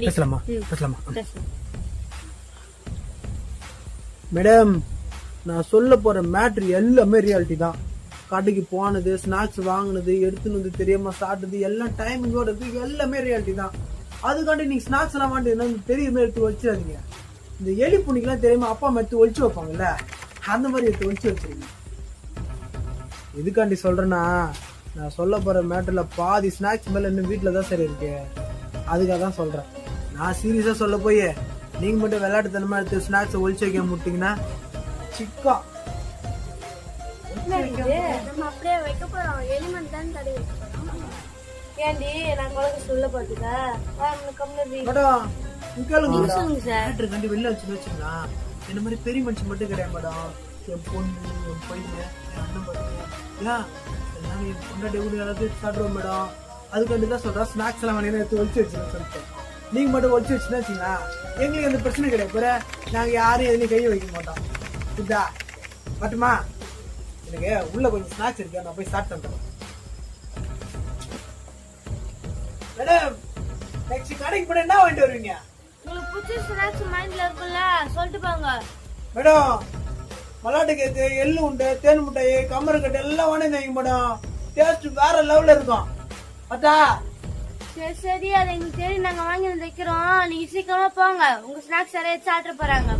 பேசலாமா? மேடம், நான் சொல்ல போற மேட்ரு எல்லாமே ரியாலிட்டி தான். கடைக்கு போனது, ஸ்நாக்ஸ் வாங்கினது, எடுத்துன்னு வந்து தெரியாம சாப்பிட்டது எல்லாம் டைமிங்கோட இருக்கு, எல்லாமே ரியாலிட்டி தான். அதுக்காண்டி நீங்க ஸ்நாக்ஸ் எல்லாம் வாங்கிட்டு தெரியுமே எடுத்து வச்சிடாதீங்க. இந்த எலி புண்ணிக்கெல்லாம் தெரியுமா அப்பா அம்மா எடுத்து ஒழிச்சு வைப்பாங்கல்ல, அந்த மாதிரி எடுத்து ஒழிச்சு வச்சிருக்கீங்க. எதுக்காண்டி சொல்றேன்னா, நான் சொல்ல போற மேட்டர்ல பாதி ஸ்நாக்ஸ் மேல இன்னும் வீட்டுல தான் சரி இருக்கு. அதுக்காக தான் சொல்றேன். நான் சீரியஸா சொல்ல போய் நீங்க மட்டும் விளையாட்டுத்தனமா எடுத்து ஸ்நாக்ஸ் ஒழிச்சு வைக்க முட்டிங்கன்னா சிக்கா. அப்படியே வைக்க போறோம். எலிமெண்ட் தான் தடை வைக்க போறோம். ஏண்டி நான் குழந்தை சொல்ல பாத்துக்கா கண்டி வெளில வச்சுங்களா? இந்த மாதிரி பெரிய மனுஷன் மட்டும் கிடையாது மேடம். என் பொண்ணு, என் பையன், என் அண்ணன் பையன் எல்லாமே என் பொண்ணாடி கூட சாப்பிடுவோம் மேடம். அதுக்காண்டி தான் சொல்றேன், ஸ்நாக்ஸ் எல்லாம் வேணும் எடுத்து ஒழிச்சு வச்சுருன்னு சொல்லிட்டு. நீங்க மட்டும் ஒழிச்சு வச்சுன்னா வச்சுங்களா, எங்களுக்கு எந்த பிரச்சனை கிடையாது. நாங்க யாரும் எதுலையும் கையை வைக்க மாட்டோம். இதா மட்டுமா எனக்கு உள்ள கொஞ்சம் ஸ்நாக்ஸ் இருக்கு, நான் போய் ஸ்டார்ட் பண்றேன். மேடம், நெக்ஸ்ட் கடைக்கு போய் என்ன வாங்கிட்டு வருவீங்க? உங்களுக்கு பிடிச்ச ஸ்நாக்ஸ் மைண்ட்ல இருக்குல்ல, சொல்லிட்டு போங்க. மேடம், மலாட்டு கேக்கு, எள்ளு உண்டை, தேன் முட்டை, கம்மருக்கட்டை எல்லாம் வாங்கிட்டு வைங்க மேடம். டேஸ்ட் வேற லெவல்ல இருக்கும். பத்தா சரி சரி, அதை எங்களுக்கு தெரியும், நாங்க வாங்கி வைக்கிறோம். நீங்க சீக்கிரமா போங்க, உங்க ஸ்நாக்ஸ் நிறைய சாப்பிட்டு போறாங்க.